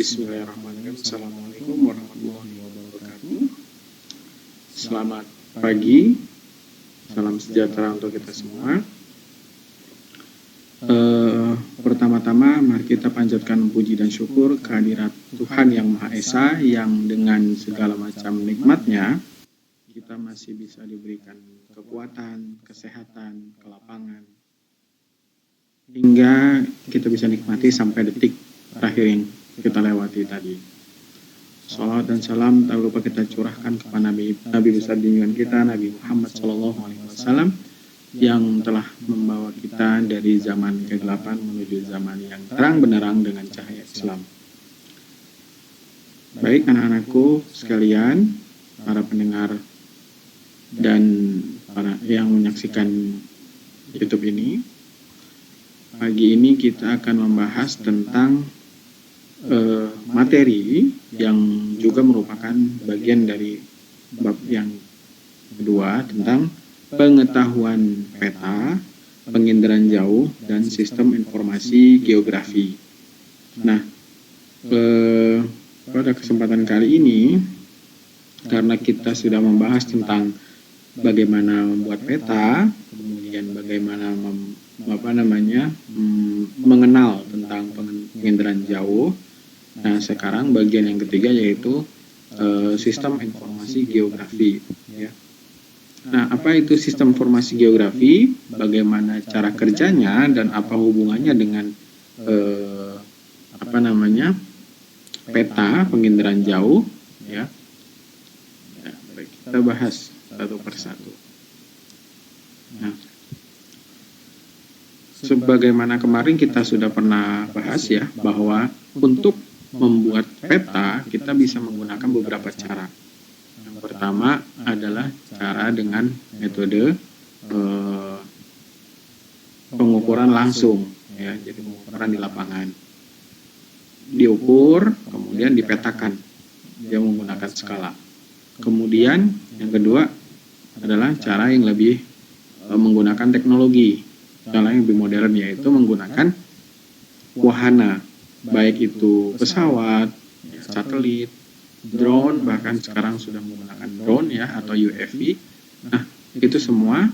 Bismillahirrahmanirrahim. Assalamualaikum warahmatullahi wabarakatuh. Selamat pagi, salam sejahtera untuk kita semua. Pertama-tama mari kita panjatkan puji dan syukur kehadirat Tuhan Yang Maha Esa, yang dengan segala macam nikmatnya kita masih bisa diberikan kekuatan, kesehatan, kelapangan, hingga kita bisa nikmati sampai detik terakhir yang kita lewati tadi. Salawat dan salam tak lupa kita curahkan kepada Nabi besar junjungan kita, Nabi Muhammad SAW, yang telah membawa kita dari zaman kegelapan menuju zaman yang terang benderang dengan cahaya Islam. Baik anak-anakku sekalian, para pendengar dan para yang menyaksikan YouTube ini, pagi ini kita akan membahas tentang materi yang juga merupakan bagian dari bab yang kedua tentang pengetahuan peta, penginderaan jauh, dan sistem informasi geografi. Nah, pada kesempatan kali ini, karena kita sudah membahas tentang bagaimana membuat peta, kemudian bagaimana mengenal tentang penginderaan jauh. Nah, sekarang bagian yang ketiga yaitu sistem informasi geografi. Ya. Nah, apa itu sistem informasi geografi? Bagaimana cara kerjanya dan apa hubungannya dengan peta penginderaan jauh? Ya. Baik, kita bahas satu persatu. Nah, sebagaimana kemarin kita sudah pernah bahas ya, bahwa untuk membuat peta kita bisa menggunakan beberapa cara. Yang pertama adalah cara dengan metode pengukuran langsung, ya, jadi pengukuran di lapangan. Diukur, kemudian dipetakan. Dia menggunakan skala. Kemudian yang kedua adalah cara yang lebih menggunakan teknologi. Cara yang lebih modern, yaitu menggunakan wahana, baik itu pesawat, satelit, drone, bahkan sekarang sudah menggunakan drone ya, atau UAV. Nah, itu semua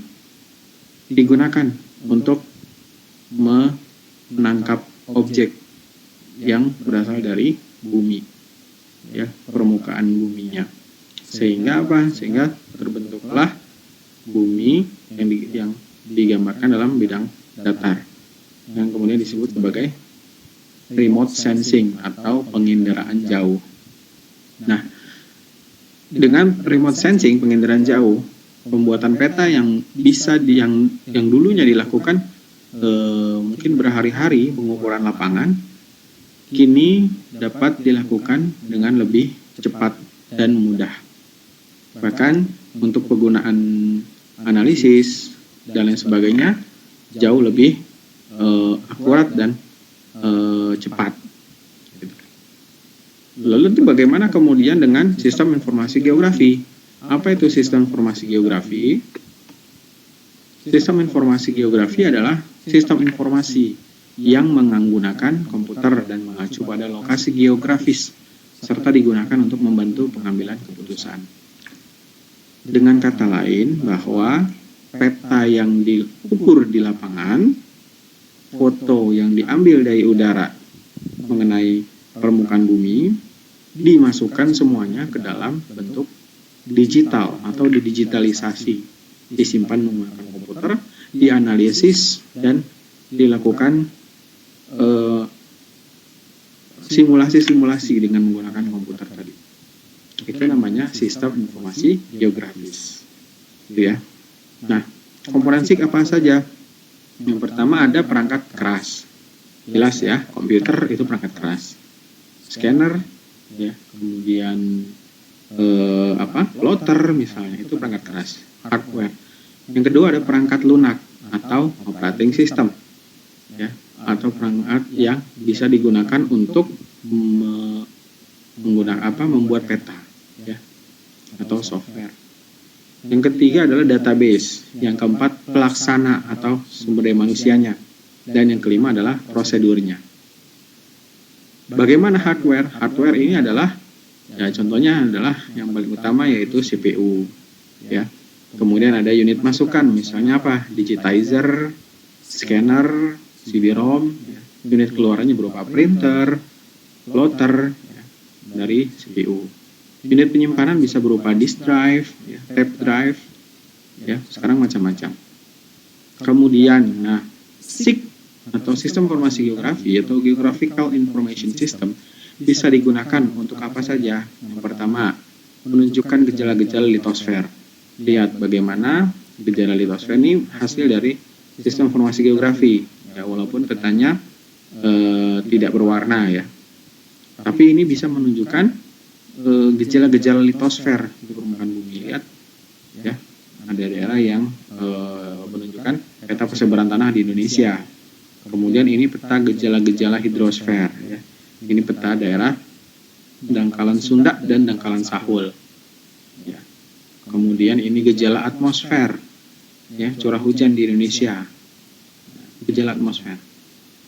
digunakan untuk menangkap objek yang berasal dari bumi, ya, permukaan buminya. Sehingga apa? Sehingga terbentuklah bumi yang digambarkan dalam bidang datar, yang kemudian disebut sebagai remote sensing atau penginderaan jauh. Nah, dengan remote sensing, penginderaan jauh, pembuatan peta yang bisa yang dulunya dilakukan mungkin berhari-hari pengukuran lapangan, kini dapat dilakukan dengan lebih cepat dan mudah. Bahkan untuk penggunaan analisis dan lain sebagainya jauh lebih akurat dan cepat. Lalu itu bagaimana kemudian dengan sistem informasi geografi? Apa itu sistem informasi geografi? Sistem informasi geografi adalah sistem informasi yang menggunakan komputer dan mengacu pada lokasi geografis, serta digunakan untuk membantu pengambilan keputusan. Dengan kata lain, bahwa peta yang diukur di lapangan, foto yang diambil dari udara mengenai permukaan bumi, dimasukkan semuanya ke dalam bentuk digital atau didigitalisasi, disimpan menggunakan komputer, dianalisis, dan dilakukan simulasi-simulasi dengan menggunakan komputer tadi. Itu namanya sistem informasi geografis. Gitu ya. Nah, komponen SIG apa saja? Yang pertama ada perangkat keras. Jelas ya, komputer itu perangkat keras. Scanner, ya, kemudian plotter misalnya, itu perangkat keras, hardware. Yang kedua ada perangkat lunak atau operating system, ya, atau perangkat yang bisa digunakan untuk membuat peta, ya, atau software. Yang ketiga adalah database. Yang keempat pelaksana atau sumber daya manusianya. Dan yang kelima adalah prosedurnya. Bagaimana hardware? Hardware ini adalah, ya contohnya adalah yang paling utama yaitu CPU, ya. Kemudian ada unit masukan, misalnya apa? Digitizer, scanner, CD-ROM. Unit keluarannya berupa printer, plotter, ya, dari CPU. Unit penyimpanan bisa berupa disk drive, ya, tape drive, ya, sekarang macam-macam. Kemudian, nah, SIG atau Sistem Informasi Geografi atau Geographical Information System bisa digunakan untuk apa saja. Yang pertama, menunjukkan gejala-gejala litosfer. Lihat bagaimana gejala litosfer ini hasil dari sistem informasi geografi, ya, walaupun petanya tidak berwarna, ya, tapi ini bisa menunjukkan gejala-gejala litosfer di permukaan bumi. Lihat, ya, ada daerah yang menunjukkan peta persebaran tanah di Indonesia. Kemudian ini peta gejala-gejala hidrosfer, ya. Ini peta daerah dangkalan Sunda dan dangkalan Sahul, ya. Kemudian ini gejala atmosfer, ya, curah hujan di Indonesia, gejala atmosfer.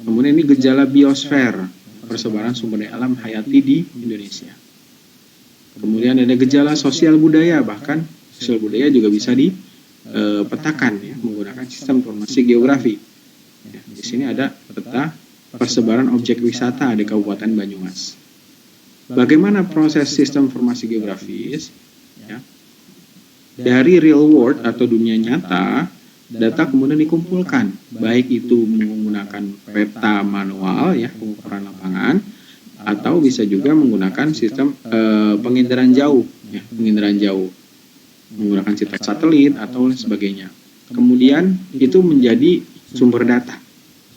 Kemudian ini gejala biosfer, persebaran sumber daya alam hayati di Indonesia. Kemudian ada gejala sosial budaya, bahkan sosial budaya juga bisa dipetakan, ya, menggunakan sistem informasi geografi. Ya, di sini ada peta persebaran objek wisata di Kabupaten Banyumas. Bagaimana proses sistem informasi geografis? Ya, dari real world atau dunia nyata, data kemudian dikumpulkan, baik itu menggunakan peta manual, ya, pengukuran lapangan, atau bisa juga menggunakan sistem penginderaan jauh, ya, penginderaan jauh, menggunakan sistem satelit atau sebagainya. Kemudian itu menjadi sumber data.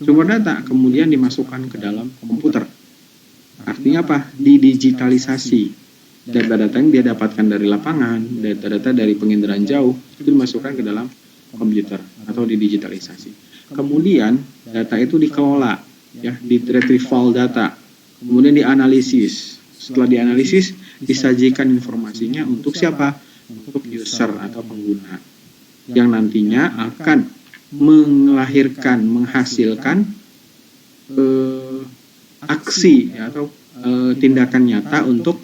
Sumber data kemudian dimasukkan ke dalam komputer. Artinya apa? Didigitalisasi. Data-data yang dia dapatkan dari lapangan, data-data dari penginderaan jauh, itu dimasukkan ke dalam komputer atau didigitalisasi. Kemudian data itu dikelola, ya, di retrieval data. Kemudian dianalisis. Setelah dianalisis, disajikan informasinya untuk siapa? Untuk user atau pengguna, yang nantinya akan menghasilkan aksi, ya, atau tindakan nyata untuk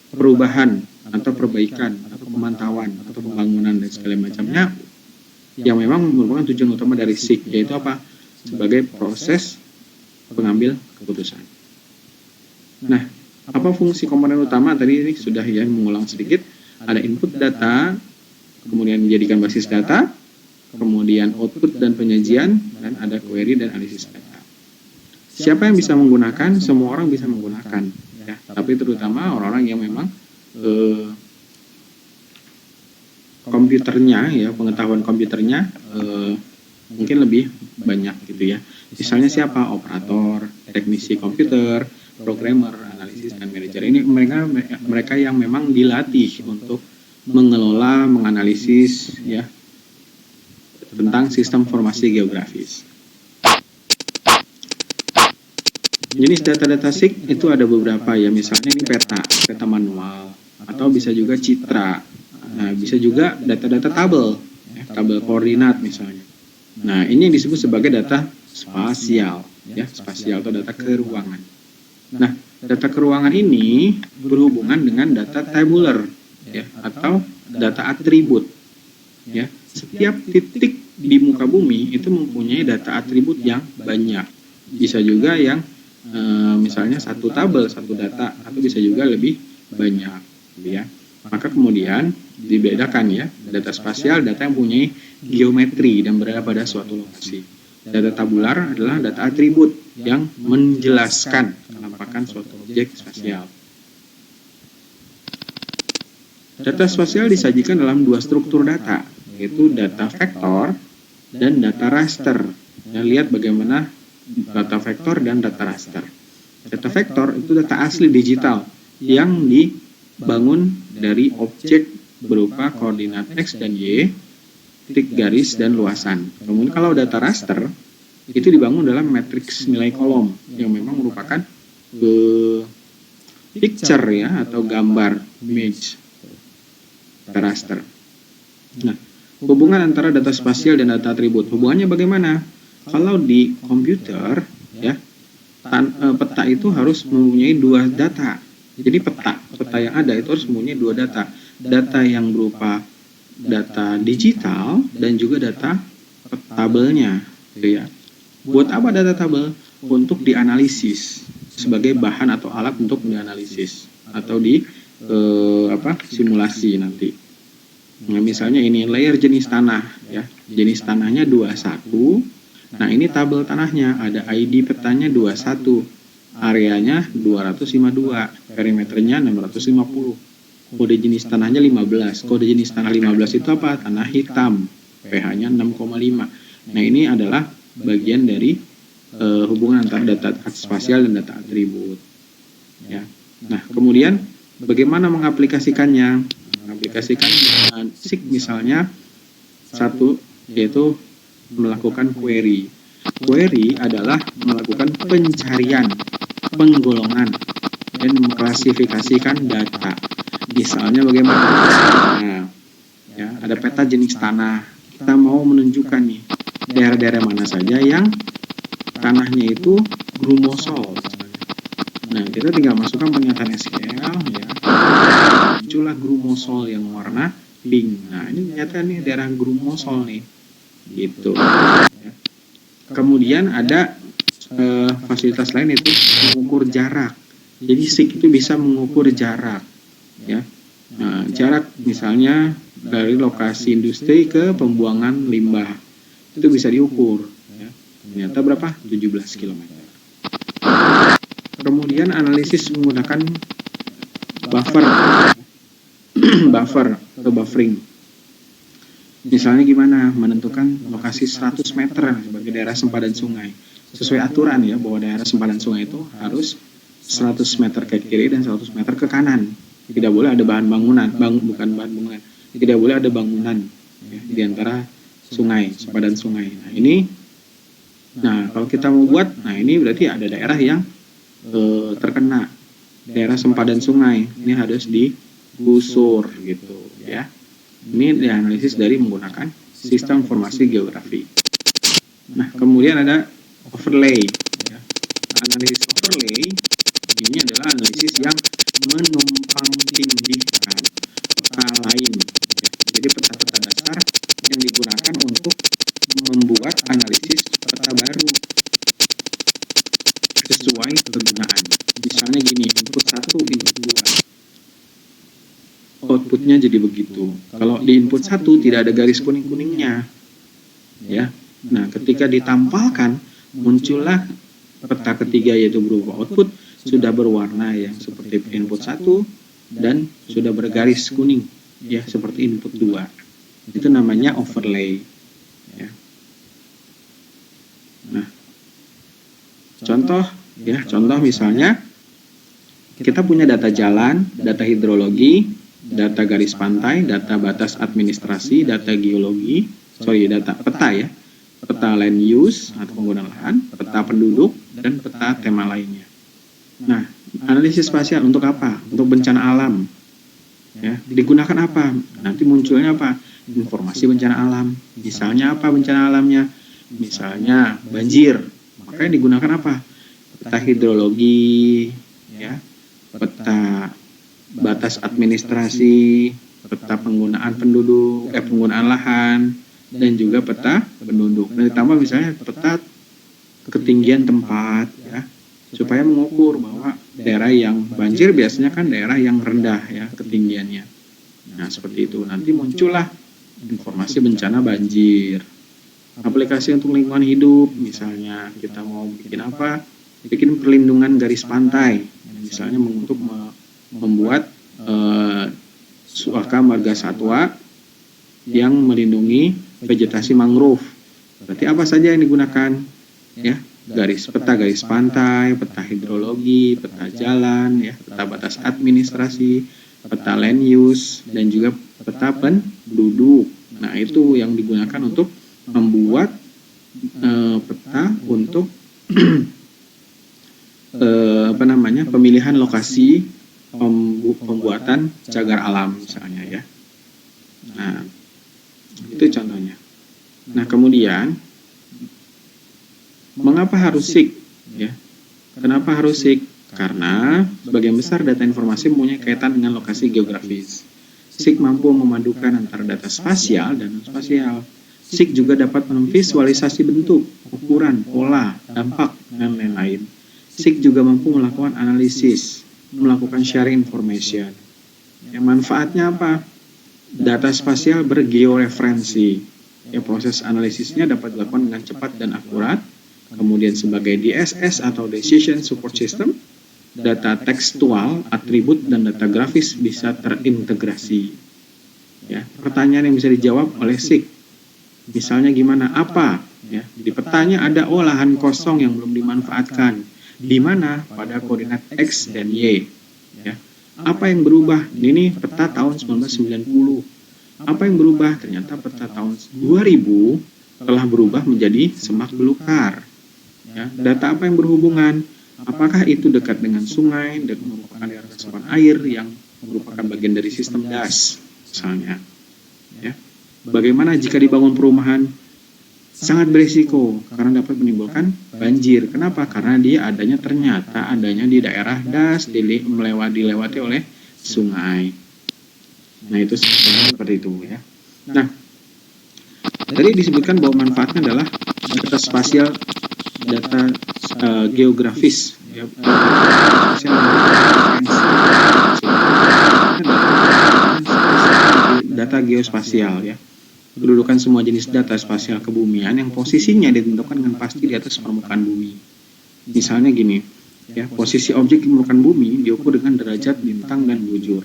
perubahan atau perbaikan atau pemantauan atau pembangunan dan segala macamnya, yang memang merupakan tujuan utama dari SIG, yaitu apa? Sebagai proses pengambil keputusan. Nah, apa fungsi komponen utama? Tadi ini sudah, ya, mengulang sedikit. Ada input data, kemudian menjadikan basis data, kemudian output dan penyajian, dan ada query dan analisis data. Siapa yang bisa menggunakan? Semua orang bisa menggunakan, ya, tapi terutama orang-orang yang memang komputernya, ya, pengetahuan komputernya mungkin lebih banyak, gitu ya. Misalnya siapa? Operator, teknisi komputer, programmer, analisis, dan manajer. Ini mereka yang memang dilatih untuk mengelola, menganalisis, ya, tentang sistem informasi geografis. Jenis data-data SIG itu ada beberapa, ya, misalnya ini peta manual, atau bisa juga citra. Nah, bisa juga data-data tabel, ya, tabel koordinat misalnya. Nah, ini yang disebut sebagai data spasial, ya, spasial atau data keruangan. Nah, data keruangan ini berhubungan dengan data tabular, ya, atau data atribut, ya. Setiap titik di muka bumi itu mempunyai data atribut yang banyak. Bisa juga yang misalnya satu tabel, satu data, atau bisa juga lebih banyak, ya. Maka kemudian dibedakan, ya, data spasial, data yang mempunyai geometri dan berada pada suatu lokasi. Data tabular adalah data atribut yang menjelaskan penampakan suatu objek spasial. Data spasial disajikan dalam dua struktur data, yaitu data vektor dan data raster. Nah, lihat bagaimana data vektor dan data raster. Data vektor itu data asli digital yang dibangun dari objek berupa koordinat X dan Y, titik garis, dan luasan. Kemudian kalau data raster itu dibangun dalam matriks nilai kolom yang memang merupakan picture, ya, atau gambar, image, data raster. Nah, hubungan antara data spasial dan data atribut, hubungannya bagaimana? Kalau di komputer, ya, peta itu harus mempunyai dua data. Jadi peta yang ada itu harus mempunyai dua data. Data yang berupa data digital dan juga data tabelnya, gitu ya. Buat apa data tabel? Untuk dianalisis sebagai bahan atau alat untuk dianalisis atau di simulasi nanti. Nah, misalnya ini layer jenis tanah ya. Jenis tanahnya 21. Nah, ini tabel tanahnya, ada ID petanya 21. Areanya 252, perimeternya 650. Kode jenis tanahnya 15. Kode jenis tanah 15 itu apa? Tanah hitam. pH-nya 6,5. Nah, ini adalah bagian dari hubungan antara data spasial dan data atribut. Ya. Nah, kemudian bagaimana mengaplikasikannya? Mengaplikasikan dengan SIG misalnya satu, yaitu melakukan query. Query adalah melakukan pencarian, penggolongan, dan mengklasifikasikan data. Misalnya bagaimana? Nah, ya, ada peta jenis tanah. Kita mau menunjukkan nih daerah-daerah mana saja yang tanahnya itu grumosol. Nah, kita tinggal masukkan pernyataan SQL ya. Muncullah grumosol yang warna pink. Nah, ini ternyata nih daerah grumosol nih. Gitu. Ya. Kemudian ada fasilitas lain yaitu mengukur jarak. Jadi SIG itu bisa mengukur jarak ya. Nah, jarak misalnya dari lokasi industri ke pembuangan limbah itu bisa diukur ya. Ternyata berapa? 17 km. Kemudian analisis menggunakan buffer buffer atau buffering. Misalnya gimana? Menentukan lokasi 100 meter sebagai daerah sempadan sungai. Sesuai aturan ya, bahwa daerah sempadan sungai itu harus 100 meter ke kiri dan 100 meter ke kanan. Tidak boleh ada bahan bangunan, bukan bahan bangunan. Tidak boleh ada bangunan ya, di antara sungai, sempadan sungai. Nah, kalau kita mau buat, nah ini berarti ada daerah yang terkena daerah sempadan sungai. Ini harus digusur gitu ya. Ini dianalisis dari menggunakan sistem informasi geografi. Nah, kemudian ada overlay ya. Analisis overlay ini adalah analisis yang menumpang tindihkan peta lain ya. Jadi peta-peta dasar yang digunakan untuk membuat analisis peta baru sesuai kegunaan. Misalnya gini, input 1, input 2. Outputnya jadi begitu. Kalau di input 1 tidak ada garis kuning-kuningnya. Ya. Nah, ketika ditampalkan muncullah peta ketiga yaitu berupa output sudah berwarna yang seperti input 1 dan sudah bergaris kuning ya seperti input 2. Itu namanya overlay. Ya. Nah, contoh misalnya kita punya data jalan, data hidrologi, data garis pantai, data batas administrasi, data geologi, data peta ya, peta land use atau penggunaan lahan, peta penduduk, dan peta tema lainnya. Nah, analisis spasial untuk apa? Untuk bencana alam. Ya, digunakan apa? Nanti munculnya apa? Informasi bencana alam. Misalnya apa bencana alamnya? Misalnya banjir. Makanya digunakan apa? Peta hidrologi, ya, peta batas administrasi, peta penggunaan penduduk, penggunaan lahan, dan juga peta penduduk. Dan ditambah misalnya peta ketinggian tempat, ya, supaya mengukur bahwa daerah yang banjir biasanya kan daerah yang rendah ya ketinggiannya. Nah, seperti itu. Nanti muncullah informasi bencana banjir. Aplikasi untuk lingkungan hidup, misalnya kita mau bikin apa? Bikin perlindungan garis pantai, misalnya untuk membuat suaka marga satwa yang melindungi vegetasi mangrove. Berarti apa saja yang digunakan? Ya, peta garis pantai, peta hidrologi, peta jalan, ya, peta batas administrasi, peta land use, dan juga peta penduduk. Nah, itu yang digunakan untuk membuat peta untuk pemilihan lokasi pembuatan cagar alam misalnya ya. Nah, itu contohnya. Nah, kemudian mengapa harus SIG ya? Kenapa harus SIG? Karena sebagian besar data informasi mempunyai kaitan dengan lokasi geografis. SIG mampu memadukan antara data spasial dan non-spasial. SIG juga dapat memvisualisasi bentuk, ukuran, pola, dampak, dan lain-lain. SIG juga mampu melakukan analisis, melakukan sharing information. Yang manfaatnya apa? Data spasial bergeoreferensi. Ya, proses analisisnya dapat dilakukan dengan cepat dan akurat. Kemudian sebagai DSS atau Decision Support System, data tekstual, atribut, dan data grafis bisa terintegrasi. Ya, pertanyaan yang bisa dijawab oleh SIG. Misalnya gimana? Apa? Ya, di petanya ada lahan kosong yang belum dimanfaatkan. Di mana? Pada koordinat X dan Y. Ya. Apa yang berubah? Ini peta tahun 1990. Apa yang berubah? Ternyata peta tahun 2000 telah berubah menjadi semak belukar. Ya, data apa yang berhubungan? Apakah itu dekat dengan sungai, dan merupakan daerah resapan air yang merupakan bagian dari sistem das, misalnya. Ya. Bagaimana jika dibangun perumahan? Sangat berisiko karena dapat menimbulkan banjir. Kenapa? Karena dia ternyata adanya di daerah das, dilewati oleh sungai. Nah, itu seperti itu ya. Nah, tadi disebutkan bahwa manfaatnya adalah data spasial, data geografis, ya, data geospasial ya. Kedudukan semua jenis data spasial kebumian yang posisinya ditentukan dengan pasti di atas permukaan bumi. Misalnya gini, ya, posisi objek di permukaan bumi diukur dengan derajat bintang dan bujur.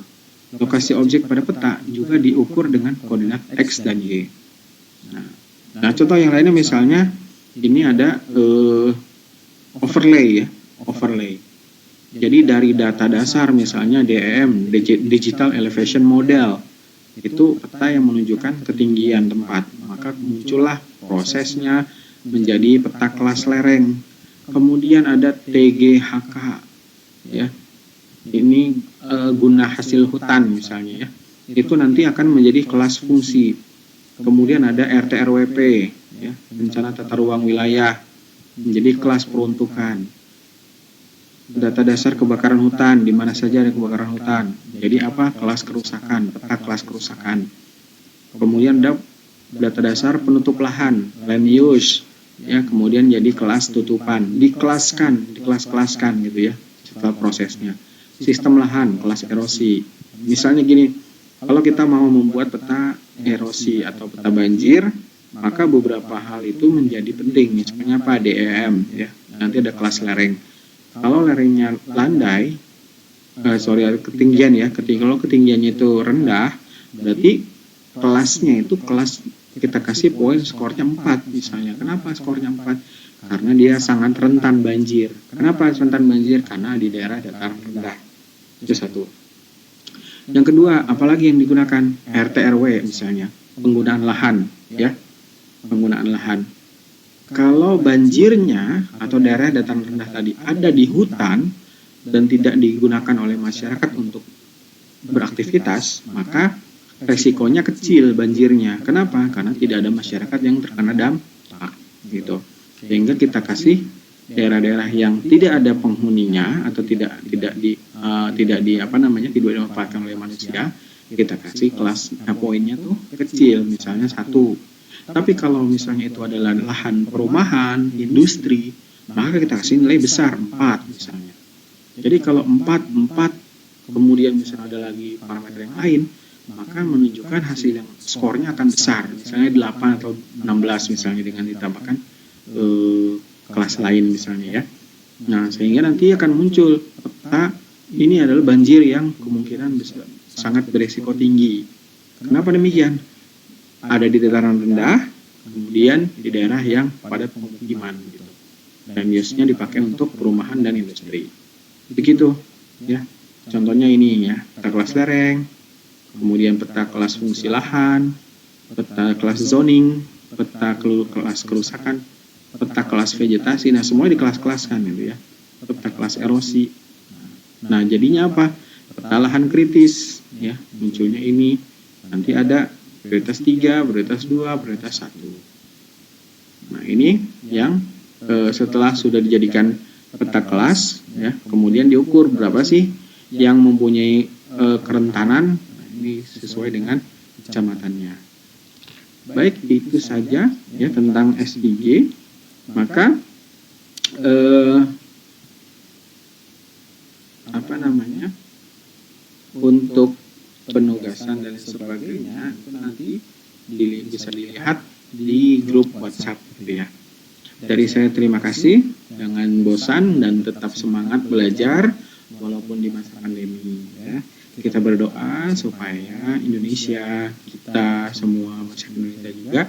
Lokasi objek pada peta juga diukur dengan koordinat X dan Y. Nah, contoh yang lainnya misalnya ini ada overlay ya, overlay. Jadi dari data dasar misalnya DEM, Digital Elevation Model, itu peta yang menunjukkan ketinggian tempat, maka muncullah prosesnya menjadi peta kelas lereng. Kemudian ada TGHK, ya, ini guna hasil hutan misalnya ya, itu nanti akan menjadi kelas fungsi. Kemudian ada RTRWP, ya, rencana tata ruang wilayah, menjadi kelas peruntukan. Data dasar kebakaran hutan, di mana saja ada kebakaran hutan. Jadi apa? Kelas kerusakan, peta kelas kerusakan. Kemudian ada data dasar penutup lahan, land use, ya, kemudian jadi kelas tutupan, dikelas-kelaskan gitu ya, setelah prosesnya. Sistem lahan, kelas erosi. Misalnya gini, kalau kita mau membuat peta erosi atau peta banjir, maka beberapa hal itu menjadi penting. Misalnya apa? DEM, ya, nanti ada kelas lereng. Kalau lerengnya landai, ketinggian ya, kalau ketinggiannya itu rendah, berarti kelasnya itu kelas kita kasih poin skornya 4 misalnya. Kenapa skornya 4? Karena dia sangat rentan banjir. Kenapa rentan banjir? Karena di daerah dataran rendah. Itu satu. Yang kedua, apalagi yang digunakan? RT/RW misalnya, penggunaan lahan, ya, penggunaan lahan. Kalau banjirnya atau daerah dataran rendah tadi ada di hutan dan tidak digunakan oleh masyarakat untuk beraktivitas, maka resikonya kecil banjirnya. Kenapa? Karena tidak ada masyarakat yang terkena dampak, gitu. Sehingga kita kasih daerah-daerah yang tidak ada penghuninya atau tidak dimanfaatkan oleh manusia, kita kasih kelas poinnya tuh kecil, misalnya 1. Tapi kalau misalnya itu adalah lahan perumahan, industri, maka kita kasih nilai besar 4 misalnya. Jadi kalau 4, kemudian misalnya ada lagi parameter yang lain, maka menunjukkan hasil yang skornya akan besar. Misalnya 8 atau 16 misalnya dengan ditambahkan kelas lain misalnya ya. Nah, sehingga nanti akan muncul peta ini adalah banjir yang kemungkinan sangat beresiko tinggi. Kenapa demikian? Ada di dataran rendah, kemudian di daerah yang padat pemukiman gitu. Dan biasanya dipakai untuk perumahan dan industri. Begitu ya. Contohnya ini ya, peta kelas lereng, kemudian peta kelas fungsi lahan, peta kelas zoning, peta kelas kerusakan, peta kelas vegetasi. Nah, semua dikelas-kelaskan gitu ya. Peta kelas erosi. Nah, jadinya apa? Peta lahan kritis ya, munculnya ini. Nanti ada prioritas 3, prioritas 2, prioritas 1. Nah, ini yang setelah sudah dijadikan peta kelas, ya. Kemudian diukur berapa sih yang mempunyai kerentanan. Nah, ini sesuai dengan kecamatannya. Baik, itu saja ya tentang SIG. Maka untuk penugasan dan sebagainya itu nanti bisa dilihat di grup WhatsApp gitu ya. Dari saya terima kasih, jangan bosan dan tetap semangat belajar walaupun di masa pandemi ya. Kita berdoa supaya Indonesia, kita semua masyarakat Indonesia juga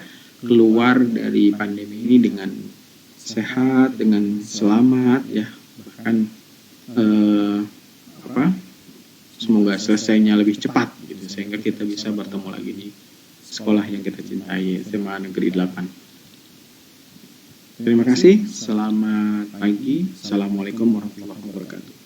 keluar dari pandemi ini dengan sehat, dengan selamat ya. Bahkan semoga selesainya lebih cepat gitu, sehingga kita bisa bertemu lagi di sekolah yang kita cintai, SMA Negeri 8. Terima kasih, selamat pagi, assalamualaikum warahmatullahi wabarakatuh.